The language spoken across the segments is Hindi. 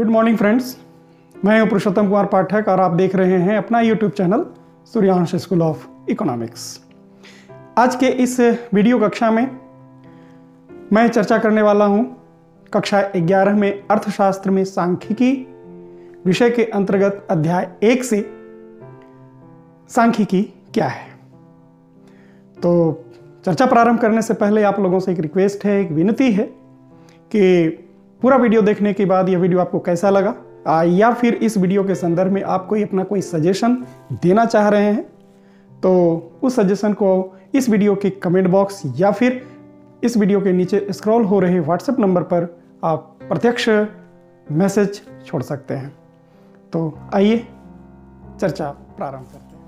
गुड मॉर्निंग फ्रेंड्स, मैं हूं पुरुषोत्तम कुमार पाठक और आप देख रहे हैं अपना YouTube channel Suryansh school of economics. आज के इस वीडियो कक्षा में मैं चर्चा करने वाला हूं कक्षा 11 में अर्थशास्त्र में सांख्यिकी विषय के अंतर्गत अध्याय 1 से सांख्यिकी क्या है। तो चर्चा प्रारंभ करने से पहले आप लोगों से एक रिक्वेस्ट है, एक विनती है कि पूरा वीडियो देखने के बाद यह वीडियो आपको कैसा लगा, या फिर इस वीडियो के संदर्भ में आप कोई सजेशन देना चाह रहे हैं तो उस सजेशन को इस वीडियो के कमेंट बॉक्स या फिर इस वीडियो के नीचे स्क्रॉल हो रहे व्हाट्सएप नंबर पर आप प्रत्यक्ष मैसेज छोड़ सकते हैं। तो आइए चर्चा प्रारंभ करते हैं।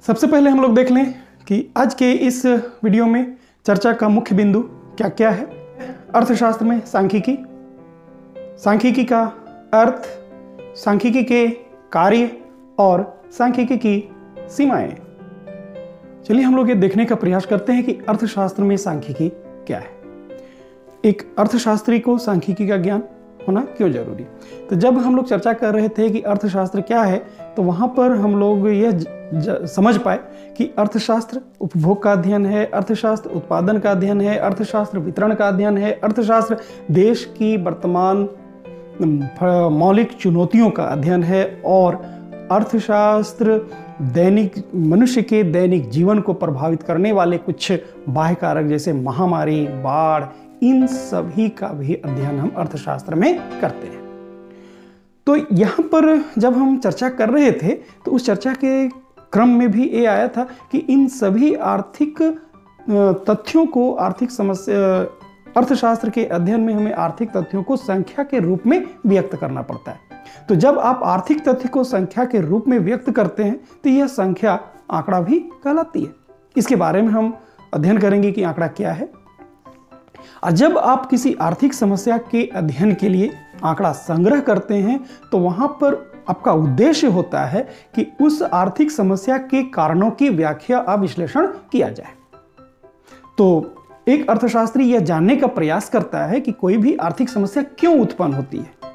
सबसे पहले हम लोग देख लें कि आज के इस वीडियो में चर्चा का मुख्य बिंदु क्या क्या है। अर्थशास्त्र में सांख्यिकी, सांख्यिकी का अर्थ, सांख्यिकी के कार्य और सांख्यिकी की सीमाएं। चलिए हम लोग ये देखने का प्रयास करते हैं कि अर्थशास्त्र में सांख्यिकी क्या है। एक अर्थशास्त्री को सांख्यिकी का ज्ञान होना क्यों जरूरी। तो जब हम लोग चर्चा कर रहे थे कि अर्थशास्त्र क्या है, तो वहां पर हम लोग यह समझ पाए कि अर्थशास्त्र उपभोग का अध्ययन है, अर्थशास्त्र उत्पादन का अध्ययन है, अर्थशास्त्र वितरण का अध्ययन है, अर्थशास्त्र देश की वर्तमान मौलिक चुनौतियों का अध्ययन है और अर्थशास्त्र मनुष्य के दैनिक जीवन को प्रभावित करने वाले कुछ बाह्य कारक जैसे महामारी, बाढ़, इन सभी का भी अध्ययन हम अर्थशास्त्र में करते हैं। तो यहाँ पर जब हम चर्चा कर रहे थे तो उस चर्चा के क्रम में भी ये आया था कि इन सभी आर्थिक तथ्यों को, आर्थिक समस्या, अर्थशास्त्र के अध्ययन में हमें आर्थिक तथ्यों को संख्या के रूप में व्यक्त करना पड़ता है। तो जब आप आर्थिक तथ्य को संख्या के रूप में व्यक्त करते हैं तो यह संख्या आंकड़ा भी कहलाती है। इसके बारे में हम अध्ययन करेंगे कि आंकड़ा क्या है। और जब आप किसी आर्थिक समस्या के अध्ययन के लिए आंकड़ा संग्रह करते हैं तो वहां पर आपका उद्देश्य होता है कि उस आर्थिक समस्या के कारणों की व्याख्या और विश्लेषण किया जाए। तो एक अर्थशास्त्री यह जानने का प्रयास करता है कि कोई भी आर्थिक समस्या क्यों उत्पन्न होती है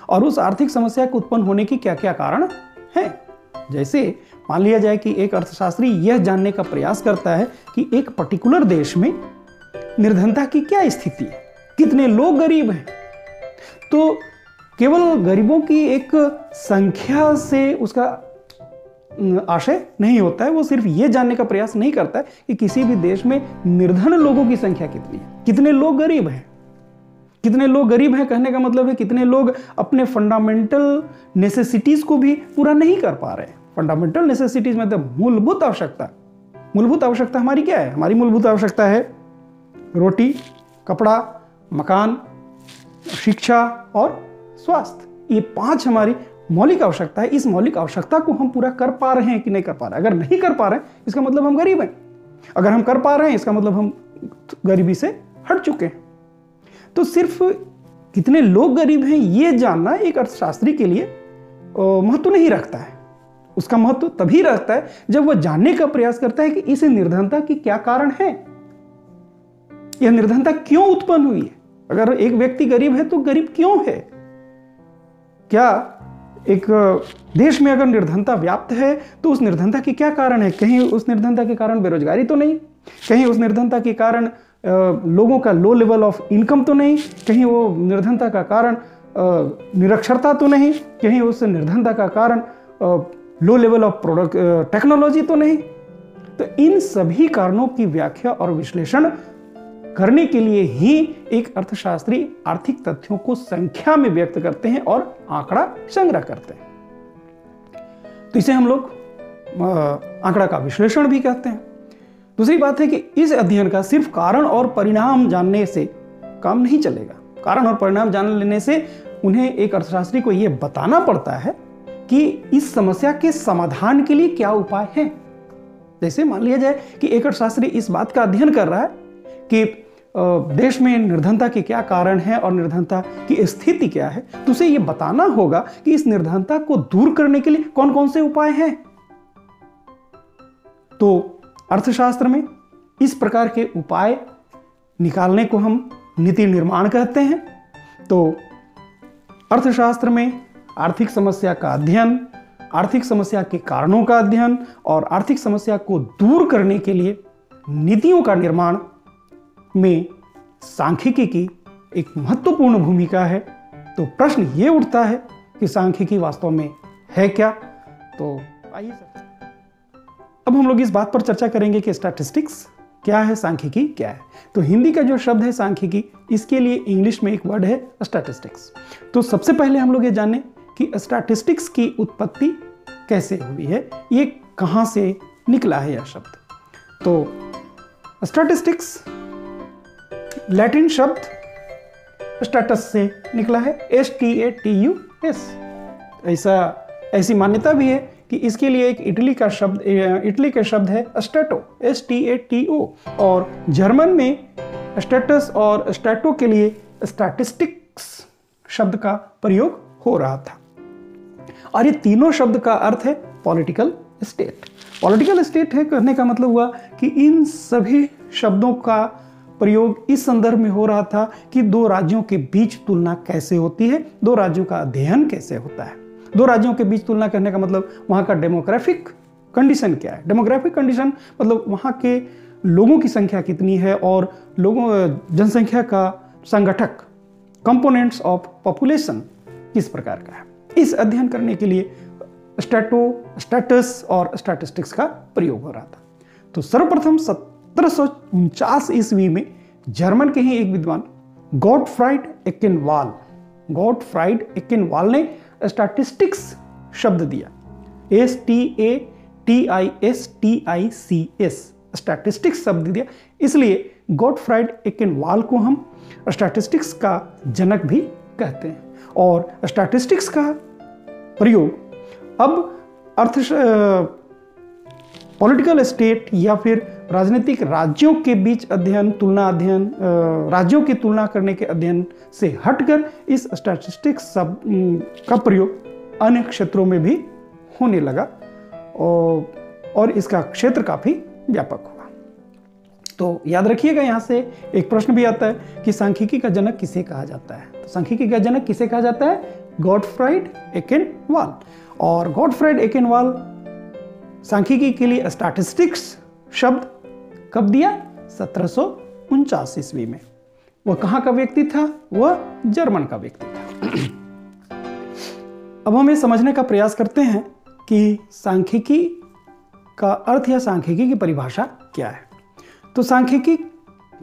और उस आर्थिक समस्या को उत्पन्न होने की क्या क्या कारण हैं। जैसे मान लिया जाए कि एक अर्थशास्त्री यह जानने का प्रयास करता है कि एक पर्टिकुलर देश में निर्धनता की क्या स्थिति है, कितने लोग गरीब हैं। तो केवल गरीबों की एक संख्या से उसका आशय नहीं होता है। वो सिर्फ ये जानने का प्रयास नहीं करता है कि किसी भी देश में निर्धन लोगों की संख्या कितनी है, कितने लोग गरीब हैं। कितने लोग गरीब हैं कहने का मतलब है कितने लोग अपने फंडामेंटल नेसेसिटीज को भी पूरा नहीं कर पा रहे हैं। फंडामेंटल नेसेसिटीज मतलब मूलभूत आवश्यकता। मूलभूत आवश्यकता हमारी क्या है? हमारी मूलभूत आवश्यकता है रोटी, कपड़ा, मकान, शिक्षा और स्वास्थ्य। ये 5 हमारी मौलिक आवश्यकता है। इस मौलिक आवश्यकता को हम पूरा कर पा रहे हैं कि नहीं कर पा रहे हैं। अगर नहीं कर पा रहे हैं इसका मतलब हम गरीब हैं। अगर हम कर पा रहे हैं इसका मतलब हम गरीबी से हट चुके हैं। तो सिर्फ कितने लोग गरीब हैं ये जानना एक अर्थशास्त्री के लिए महत्व नहीं रखता है। उसका महत्व तभी रखता है जब वह जानने का प्रयास करता है कि इस निर्धनता की क्या कारण है, यह निर्धनता क्यों उत्पन्न हुई है। अगर एक व्यक्ति गरीब है तो गरीब क्यों है? क्या एक देश में अगर निर्धनता व्याप्त है तो उस निर्धनता की क्या कारण है? कहीं उस निर्धनता के कारण बेरोजगारी तो नहीं, कहीं उस निर्धनता के कारण लोगों का लो लेवल ऑफ इनकम तो नहीं, कहीं वो निर्धनता का कारण निरक्षरता तो नहीं, कहीं उस निर्धनता का कारण low level of product technology तो नहीं। तो इन सभी कारणों की व्याख्या और विश्लेषण करने के लिए ही एक अर्थशास्त्री आर्थिक तथ्यों को संख्या में व्यक्त करते हैं और आंकड़ा संग्रह करते हैं। तो इसे हम लोग आंकड़ा का विश्लेषण भी कहते हैं। दूसरी बात है कि इस अध्ययन का सिर्फ कारण और परिणाम जानने से काम नहीं चलेगा। कारण और परिणाम जान लेने से उन्हें एक अर्थशास्त्री को यह बताना पड़ता है कि इस समस्या के समाधान के लिए क्या उपाय है। जैसे मान लिया जाए कि एक अर्थशास्त्री इस बात का अध्ययन कर रहा है कि देश में निर्धनता के क्या कारण है और निर्धनता की स्थिति क्या है, तो उसे यह बताना होगा कि इस निर्धनता को दूर करने के लिए कौन कौन से उपाय हैं। तो अर्थशास्त्र में इस प्रकार के उपाय निकालने को हम नीति निर्माण कहते हैं। तो अर्थशास्त्र में आर्थिक समस्या का अध्ययन, आर्थिक समस्या के कारणों का अध्ययन और आर्थिक समस्या को दूर करने के लिए नीतियों का निर्माण में सांख्यिकी की एक महत्वपूर्ण भूमिका है। तो प्रश्न ये उठता है कि सांख्यिकी वास्तव में है क्या? तो आइए अब हम लोग इस बात पर चर्चा करेंगे कि स्टैटिस्टिक्स क्या है, सांख्यिकी क्या है। तो हिंदी का जो शब्द है सांख्यिकी, इसके लिए इंग्लिश में एक वर्ड है स्टैटिस्टिक्स। तो सबसे पहले हम लोग ये जानें कि स्टैटिस्टिक्स की उत्पत्ति कैसे हुई है, ये कहाँ से निकला है यह शब्द। तो स्टैटिस्टिक्स लैटिन शब्द स्टैटस से निकला है, STATUS। ऐसी मान्यता भी है कि इसके लिए एक इटली का शब्द है स्टैटो, STATO, और जर्मन में स्टेटस और स्टैटो के लिए स्टैटिस्टिक्स शब्द का प्रयोग हो रहा था। और ये तीनों शब्द का अर्थ है पॉलिटिकल स्टेट। पॉलिटिकल स्टेट है कहने का मतलब हुआ कि इन सभी शब्दों का प्रयोग इस संदर्भ में हो रहा था कि दो राज्यों के बीच तुलना कैसे होती है, दो राज्यों का अध्ययन कैसे होता है। दो राज्यों के बीच तुलना करने का मतलब वहाँ का डेमोग्राफिक कंडीशन क्या है। डेमोग्राफिक कंडीशन मतलब वहाँ के लोगों की संख्या कितनी है और जनसंख्या का संगठक, कंपोनेंट्स ऑफ पॉपुलेशन किस प्रकार का है। इस अध्ययन करने के लिए स्टैटस और स्टैटिस्टिक्स का प्रयोग हो रहा था। तो सर्वप्रथम 1749 ईस्वी में जर्मन के ही एक विद्वान गॉटफ्राइड एकेनवाल ने स्टैटिस्टिक्स शब्द दिया, STATISTICS, स्टैटिस्टिक्स शब्द दिया। इसलिए गॉटफ्राइड एकेनवाल को हम स्टैटिस्टिक्स का जनक भी कहते हैं। और स्टैटिस्टिक्स का प्रयोग अब पॉलिटिकल स्टेट या फिर राजनीतिक राज्यों के बीच राज्यों की तुलना करने के अध्ययन से हटकर इस स्टैटिस्टिक्स शब्द का प्रयोग अन्य क्षेत्रों में भी होने लगा और इसका क्षेत्र काफी व्यापक हुआ। तो याद रखिएगा, यहाँ से एक प्रश्न भी आता है कि सांख्यिकी का जनक किसे कहा जाता है। तो सांख्यिकी का जनक किसे कहा जाता है? गॉटफ्राइड एकेनवाल। और गॉटफ्राइड एकेनवाल सांख्यिकी के लिए स्टैटिस्टिक्स शब्द कब दिया? 1749 ईस्वी में। वह कहाँ का व्यक्ति था? वह जर्मन का व्यक्ति था। अब हम ये समझने का प्रयास करते हैं कि सांख्यिकी का अर्थ या सांख्यिकी की परिभाषा क्या है। तो सांख्यिकी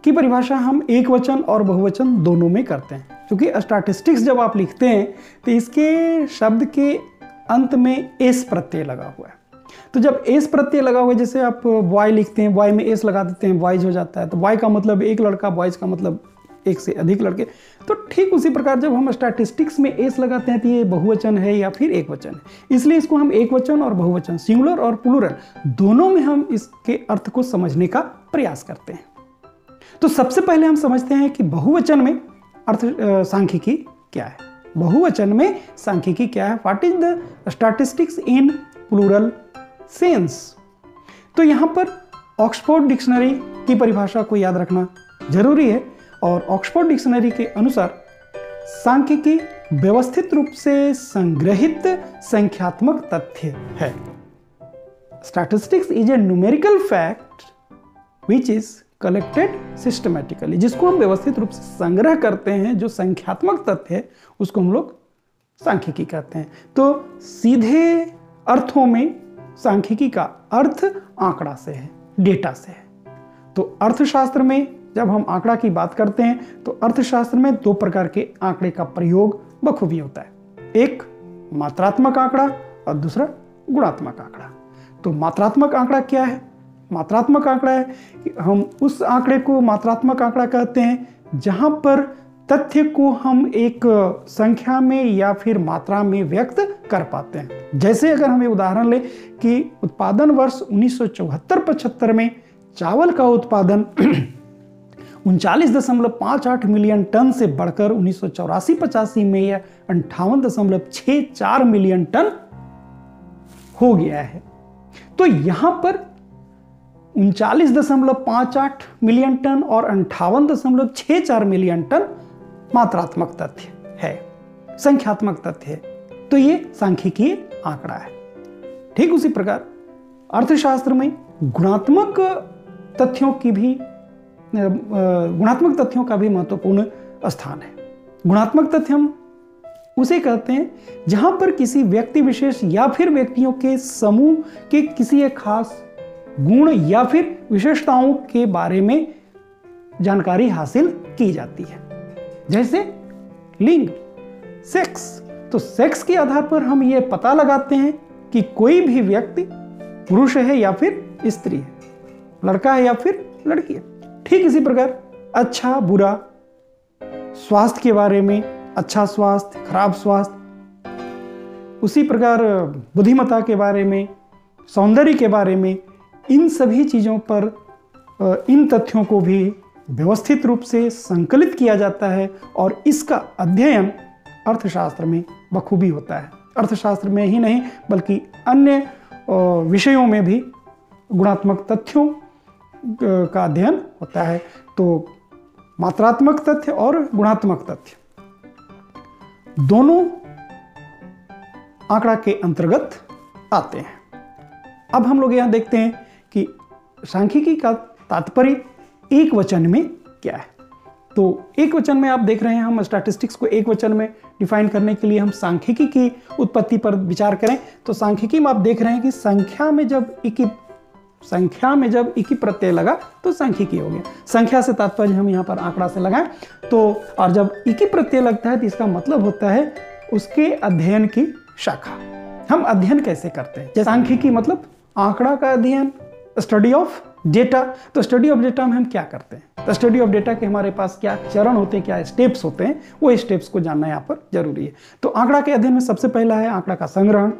की परिभाषा हम एक वचन और बहुवचन दोनों में करते हैं, क्योंकि स्टैटिस्टिक्स जब आप लिखते हैं तो इसके शब्द के अंत में एस प्रत्यय लगा हुआ है। तो जब एस प्रत्यय लगा हुआ है, जैसे आप बॉय लिखते हैं, बॉय में एस लगा देते हैं, बॉयज हो जाता है। तो बॉय का मतलब एक लड़का, बॉयज का मतलब एक से अधिक लड़के। तो ठीक उसी प्रकार जब हम स्टैटिस्टिक्स में एस लगाते हैं तो ये बहुवचन है या फिर एक वचन है। इसलिए इसको हम एक वचन और बहुवचन, सिंगुलर और प्लूरल, दोनों में हम इसके अर्थ को समझने का प्रयास करते हैं। तो सबसे पहले हम समझते हैं कि बहुवचन में सांख्यिकी क्या है। बहुवचन में सांख्यिकी क्या है? What is the statistics in plural sense. तो यहाँ पर ऑक्सफोर्ड डिक्शनरी की परिभाषा को याद रखना जरूरी है। और ऑक्सफोर्ड डिक्शनरी के अनुसार सांख्यिकी व्यवस्थित रूप से संग्रहित संख्यात्मक तथ्य है। Statistics is a numerical fact which is collected systematically. जिसको हम व्यवस्थित रूप से संग्रह करते हैं, जो संख्यात्मक तथ्य है, उसको हम लोग सांख्यिकी कहते हैं। तो सीधे अर्थों में सांख्यिकी का अर्थ आंकड़ा से है, डेटा से है। तो अर्थशास्त्र में जब हम आंकड़ा की बात करते हैं तो अर्थशास्त्र में दो प्रकार के आंकड़े का प्रयोग बखूबी होता है। एक मात्रात्मक आंकड़ा और दूसरा गुणात्मक आंकड़ा। तो मात्रात्मक आंकड़ा क्या है? मात्रात्मक आंकड़ा है कि हम उस आंकड़े को मात्रात्मक आंकड़ा कहते हैं जहां पर तथ्य को हम एक संख्या में या फिर मात्रा में व्यक्त कर पाते हैं। जैसे अगर हमें उदाहरण ले कि उत्पादन वर्ष 1974-75 में चावल का उत्पादन 39.58 मिलियन टन से बढ़कर 1984-85 में यह 58.64 मिलियन टन हो गया है। तो यहां पर 39.58 मिलियन टन और 58.64 मिलियन टन मात्रात्मक तथ्य है। संख्यात्मक तथ्य है, तो ये सांख्यिकीय आंकड़ा है। ठीक उसी प्रकार अर्थशास्त्र में गुणात्मक तथ्यों का भी महत्वपूर्ण स्थान है। गुणात्मक तथ्य हम उसे कहते हैं जहां पर किसी व्यक्ति विशेष या फिर व्यक्तियों के समूह के किसी एक खास गुण या फिर विशेषताओं के बारे में जानकारी हासिल की जाती है। जैसे लिंग, सेक्स। तो सेक्स के आधार पर हम ये पता लगाते हैं कि कोई भी व्यक्ति पुरुष है या फिर स्त्री है, लड़का है या फिर लड़की है। ठीक इसी प्रकार अच्छा बुरा, स्वास्थ्य के बारे में, अच्छा स्वास्थ्य खराब स्वास्थ्य, उसी प्रकार बुद्धिमत्ता के बारे में, सौंदर्य के बारे में, इन सभी चीज़ों पर इन तथ्यों को भी व्यवस्थित रूप से संकलित किया जाता है और इसका अध्ययन अर्थशास्त्र में बखूबी होता है। अर्थशास्त्र में ही नहीं बल्कि अन्य विषयों में भी गुणात्मक तथ्यों का अध्ययन होता है। तो मात्रात्मक तथ्य और गुणात्मक तथ्य दोनों आंकड़ा के अंतर्गत आते हैं। अब हम लोग यहाँ देखते हैं कि सांख्यिकी का तात्पर्य एक वचन में क्या है। तो एक वचन में आप देख रहे हैं, हम स्टैटिस्टिक्स को एक वचन में डिफाइन करने के लिए हम सांख्यिकी की उत्पत्ति पर विचार करें तो सांख्यिकी में आप देख रहे हैं कि संख्या में जब इकी प्रत्यय लगा तो सांख्यिकी हो गया। संख्या से तात्पर्य हम यहाँ पर आंकड़ा से लगाएं तो, और जब इकी प्रत्यय लगता है तो इसका मतलब होता है उसके अध्ययन की शाखा। हम अध्ययन कैसे करते हैं, जैसे सांख्यिकी मतलब आंकड़ा का अध्ययन, स्टडी ऑफ डेटा। तो स्टडी ऑफ डेटा में हम क्या करते हैं, तो स्टडी ऑफ डेटा के हमारे पास क्या चरण होते हैं, क्या स्टेप्स होते हैं, वो स्टेप्स को जानना यहाँ पर जरूरी है। तो आंकड़ा के अध्ययन में सबसे पहला है आंकड़ा का संग्रहण।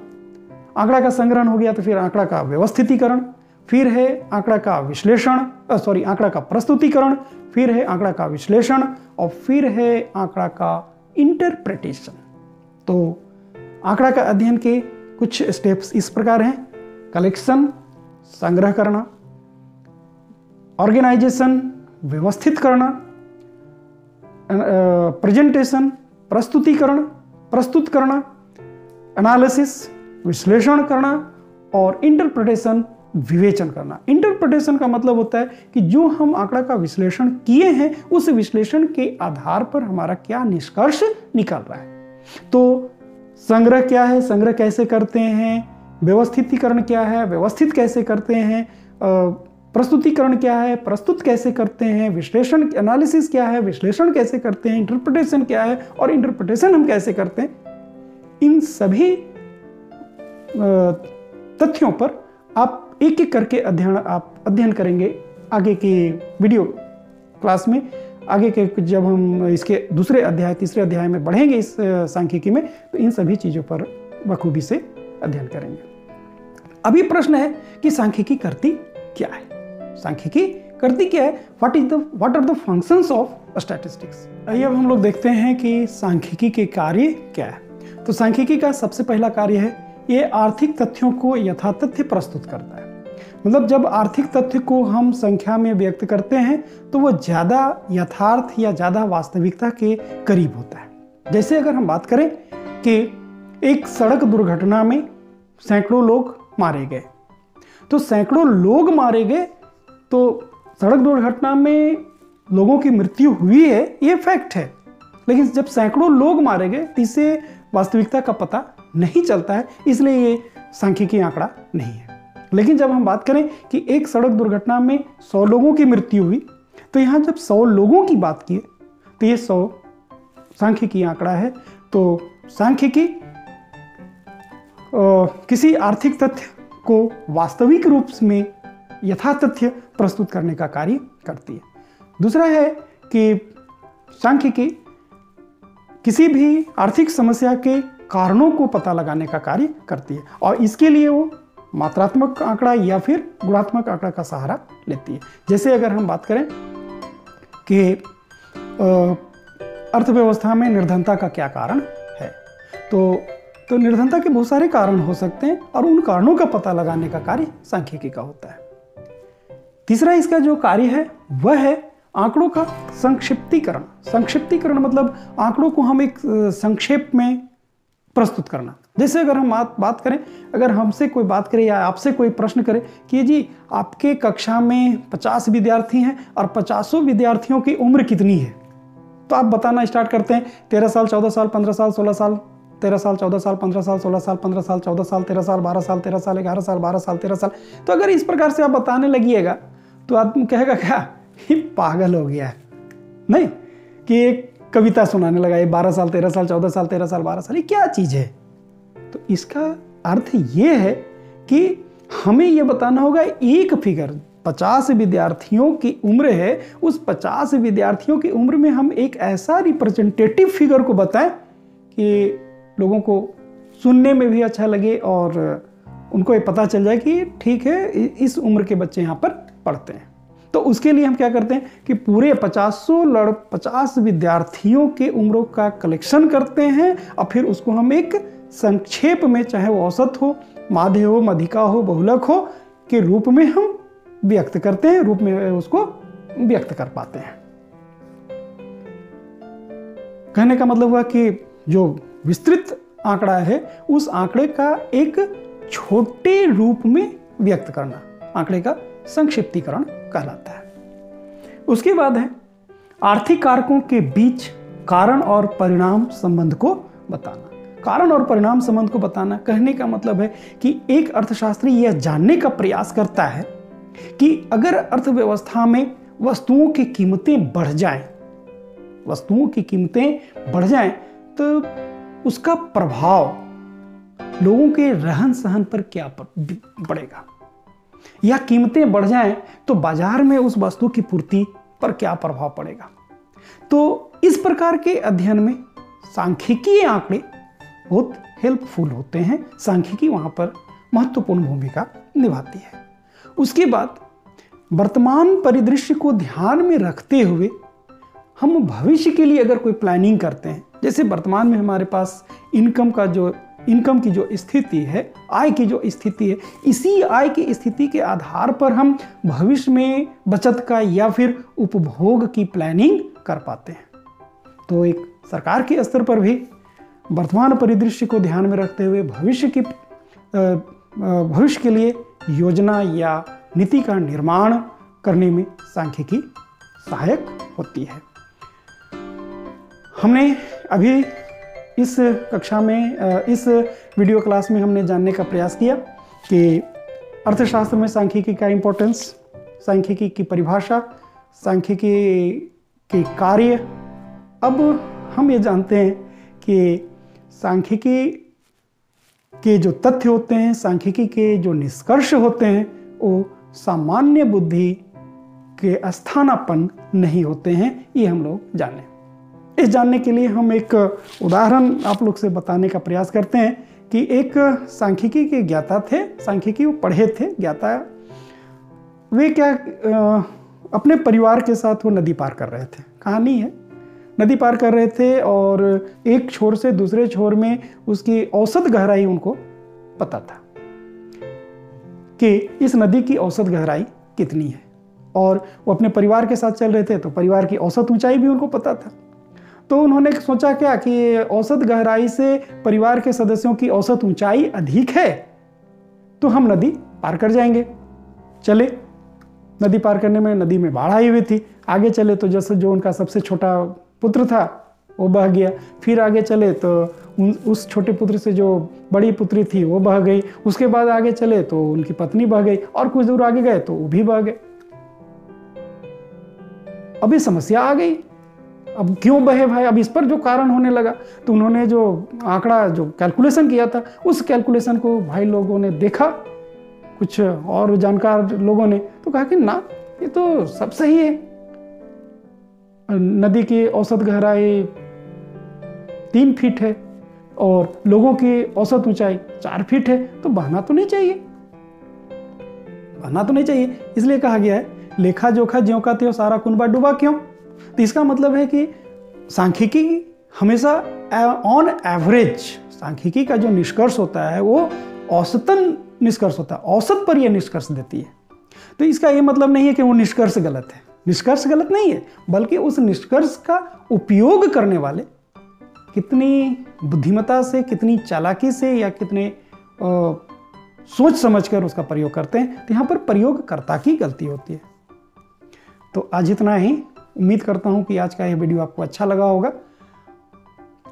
आंकड़ा का संग्रहण हो गया तो फिर आंकड़ा का व्यवस्थितीकरण, फिर है आंकड़ा का विश्लेषण, आंकड़ा का प्रस्तुतिकरण, फिर है आंकड़ा का विश्लेषण और फिर है आंकड़ा का इंटरप्रिटेशन। तो आंकड़ा का अध्ययन के कुछ स्टेप्स इस प्रकार हैं: कलेक्शन, संग्रह करना, ऑर्गेनाइजेशन, व्यवस्थित करना, प्रेजेंटेशन, प्रस्तुतिकरण, प्रस्तुत करना, एनालिसिस, विश्लेषण करना और इंटरप्रिटेशन, विवेचन करना। इंटरप्रिटेशन का मतलब होता है कि जो हम आंकड़ा का विश्लेषण किए हैं उस विश्लेषण के आधार पर हमारा क्या निष्कर्ष निकल रहा है। तो संग्रह क्या है, संग्रह कैसे करते हैं, व्यवस्थितीकरण क्या है, व्यवस्थित कैसे करते हैं, प्रस्तुतिकरण क्या है, प्रस्तुत कैसे करते हैं, विश्लेषण एनालिसिस क्या है, विश्लेषण कैसे करते हैं, इंटरप्रिटेशन क्या है और इंटरप्रिटेशन हम कैसे करते हैं। इन सभी तथ्यों पर आप एक एक करके अध्ययन करेंगे आगे की वीडियो क्लास में। आगे के जब हम इसके दूसरे अध्याय तीसरे अध्याय में बढ़ेंगे इस सांख्यिकी में तो इन सभी चीज़ों पर बखूबी से अध्ययन करेंगे। अभी प्रश्न है कि सांख्यिकी करती क्या है, सांख्यिकी करती क्या है, what are the functions of statistics. आइए अब हम लोग देखते हैं कि सांख्यिकी के कार्य क्या है। तो सांख्यिकी का सबसे पहला कार्य है ये आर्थिक तथ्यों को यथातथ्य प्रस्तुत करता है। मतलब जब आर्थिक तथ्य को हम संख्या में व्यक्त करते हैं तो वो ज़्यादा यथार्थ या ज़्यादा वास्तविकता के करीब होता है। जैसे अगर हम बात करें कि एक सड़क दुर्घटना में सैकड़ों लोग मारे गए, तो सैकड़ों लोग मारे गए तो सड़क दुर्घटना में लोगों की मृत्यु हुई है ये फैक्ट है, लेकिन जब सैकड़ों लोग मारे गए तो इससे वास्तविकता का पता नहीं चलता है, इसलिए ये सांख्यिकी आंकड़ा नहीं है। लेकिन जब हम बात करें कि एक सड़क दुर्घटना में 100 लोगों की मृत्यु हुई तो यहाँ जब 100 लोगों की बात की तो ये 100 सांख्यिकी आंकड़ा है। तो सांख्यिकी किसी आर्थिक तथ्य को वास्तविक रूप में यथातथ्य प्रस्तुत करने का कार्य करती है। दूसरा है कि सांख्यिकी किसी भी आर्थिक समस्या के कारणों को पता लगाने का कार्य करती है और इसके लिए वो मात्रात्मक आंकड़ा या फिर गुणात्मक आंकड़ा का सहारा लेती है। जैसे अगर हम बात करें कि अर्थव्यवस्था में निर्धनता का क्या कारण है, तो निर्धनता के बहुत सारे कारण हो सकते हैं और उन कारणों का पता लगाने का कार्य सांख्यिकी का होता है। तीसरा इसका जो कार्य है वह है आंकड़ों का संक्षिप्तीकरण। संक्षिप्तीकरण मतलब आंकड़ों को हम एक संक्षेप में प्रस्तुत करना। जैसे अगर हम बात करें, अगर हमसे कोई बात करे या आपसे कोई प्रश्न करे कि जी आपके कक्षा में 50 विद्यार्थी हैं और 50 विद्यार्थियों की उम्र कितनी है, तो आप बताना स्टार्ट करते हैं 13 साल, 14 साल, 15 साल, 16 साल, 13 साल, 14 साल, 15 साल, 16 साल, 15 साल, 14 साल, 13 साल, 12 साल, 13 साल, 11 साल, 12 साल, 13 साल। तो अगर इस प्रकार से आप बताने लगिएगा तो आदमी कहेगा क्या, ये पागल हो गया है। नहीं कि एक कविता सुनाने लगा, ये 12 साल, 13 साल, 14 साल, 13 साल, 12 साल, ये क्या चीज़ है। तो इसका अर्थ ये है कि हमें ये बताना होगा एक फिगर 50 विद्यार्थियों की उम्र है, उस 50 विद्यार्थियों की उम्र में हम एक ऐसा रिप्रेजेंटेटिव फिगर को बताएं कि लोगों को सुनने में भी अच्छा लगे और उनको ये पता चल जाए कि ठीक है इस उम्र के बच्चे यहाँ पर पढ़ते हैं। तो उसके लिए हम क्या करते हैं कि पूरे 50 विद्यार्थियों के उम्रों का कलेक्शन करते हैं और फिर उसको हम एक संक्षेप में, चाहे वो औसत हो, माध्य हो, मध्यिका हो, बहुलक हो, के रूप में हम व्यक्त करते हैं, रूप में उसको व्यक्त कर पाते हैं। कहने का मतलब हुआ कि जो विस्तृत आंकड़ा है उस आंकड़े का एक छोटे रूप में व्यक्त करना आंकड़े का संक्षिप्तीकरण कहलाता है। उसके बाद है आर्थिक कारकों के बीच कारण और परिणाम संबंध को बताना। कारण और परिणाम संबंध को बताना कहने का मतलब है कि एक अर्थशास्त्री यह जानने का प्रयास करता है कि अगर अर्थव्यवस्था में वस्तुओं की कीमतें बढ़ जाएं तो उसका प्रभाव लोगों के रहन सहन पर क्या पड़ेगा, या कीमतें बढ़ जाएं तो बाजार में उस वस्तु की पूर्ति पर क्या प्रभाव पड़ेगा। तो इस प्रकार के अध्ययन में सांख्यिकीय आंकड़े बहुत हेल्पफुल होते हैं। सांख्यिकी वहां पर महत्वपूर्ण भूमिका निभाती है। उसके बाद वर्तमान परिदृश्य को ध्यान में रखते हुए हम भविष्य के लिए अगर कोई प्लानिंग करते हैं, जैसे वर्तमान में हमारे पास इनकम की जो स्थिति है, आय की जो स्थिति है, इसी आय की स्थिति के आधार पर हम भविष्य में बचत का या फिर उपभोग की प्लानिंग कर पाते हैं। तो एक सरकार के स्तर पर भी वर्तमान परिदृश्य को ध्यान में रखते हुए भविष्य के लिए योजना या नीति का निर्माण करने में सांख्यिकी सहायक होती है। हमने अभी इस कक्षा में, इस वीडियो क्लास में हमने जानने का प्रयास किया कि अर्थशास्त्र में सांख्यिकी का इम्पोर्टेंस, सांख्यिकी की परिभाषा, सांख्यिकी के कार्य। अब हम ये जानते हैं कि सांख्यिकी के जो तथ्य होते हैं, सांख्यिकी के जो निष्कर्ष होते हैं, वो सामान्य बुद्धि के स्थानापन्न नहीं होते हैं, ये हम लोग जाने। इस जानने के लिए हम एक उदाहरण आप लोग से बताने का प्रयास करते हैं कि एक सांख्यिकी के ज्ञाता थे, सांख्यिकी वो पढ़े थे, ज्ञाता। वे क्या अपने परिवार के साथ वो नदी पार कर रहे थे। कहानी है, नदी पार कर रहे थे और एक छोर से दूसरे छोर में उसकी औसत गहराई उनको पता था कि इस नदी की औसत गहराई कितनी है, और वो अपने परिवार के साथ चल रहे थे तो परिवार की औसत ऊंचाई भी उनको पता था। तो उन्होंने सोचा क्या कि औसत गहराई से परिवार के सदस्यों की औसत ऊंचाई अधिक है तो हम नदी पार कर जाएंगे। चले, नदी पार करने में नदी में बाढ़ आई हुई थी। आगे चले तो जैसे जो उनका सबसे छोटा पुत्र था वो बह गया। फिर आगे चले तो उस छोटे पुत्र से जो बड़ी पुत्री थी वो बह गई। उसके बाद आगे चले तो उनकी पत्नी बह गई, और कुछ दूर आगे गए तो वो भी बह गए। अभी समस्या आ गई, अब क्यों बहे भाई, अब इस पर जो कारण होने लगा। तो उन्होंने जो आंकड़ा, जो कैलकुलेशन किया था, उस कैलकुलेशन को भाई लोगों ने देखा, कुछ और जानकार लोगों ने, तो कहा कि ना, ये तो सब सही है। नदी की औसत गहराई 3 फीट है और लोगों की औसत ऊंचाई 4 फीट है, तो बहना तो नहीं चाहिए, बहना तो नहीं चाहिए। इसलिए कहा गया है लेखा जोखा ज्यों का त्यों सारा कुनबा डूबा क्यों। तो इसका मतलब है कि सांख्यिकी हमेशा ऑन एवरेज, सांख्यिकी का जो निष्कर्ष होता है वो औसतन निष्कर्ष होता है, औसत पर यह निष्कर्ष देती है। तो इसका ये मतलब नहीं है कि वो निष्कर्ष गलत है, निष्कर्ष गलत नहीं है, बल्कि उस निष्कर्ष का उपयोग करने वाले कितनी बुद्धिमत्ता से, कितनी चालाकी से या कितने सोच समझकर उसका प्रयोग करते हैं। तो यहाँ पर प्रयोगकर्ता की गलती होती है। तो आज इतना ही। उम्मीद करता हूँ कि आज का यह वीडियो आपको अच्छा लगा होगा।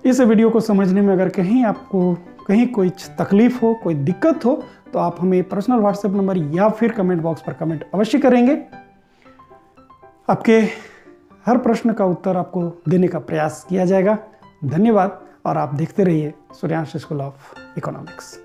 इस वीडियो को समझने में अगर कहीं आपको कहीं कोई तकलीफ हो, कोई दिक्कत हो, तो आप हमें पर्सनल व्हाट्सएप नंबर या फिर कमेंट बॉक्स पर कमेंट अवश्य करेंगे। आपके हर प्रश्न का उत्तर आपको देने का प्रयास किया जाएगा। धन्यवाद, और आप देखते रहिए सूर्यांश स्कूल ऑफ इकोनॉमिक्स।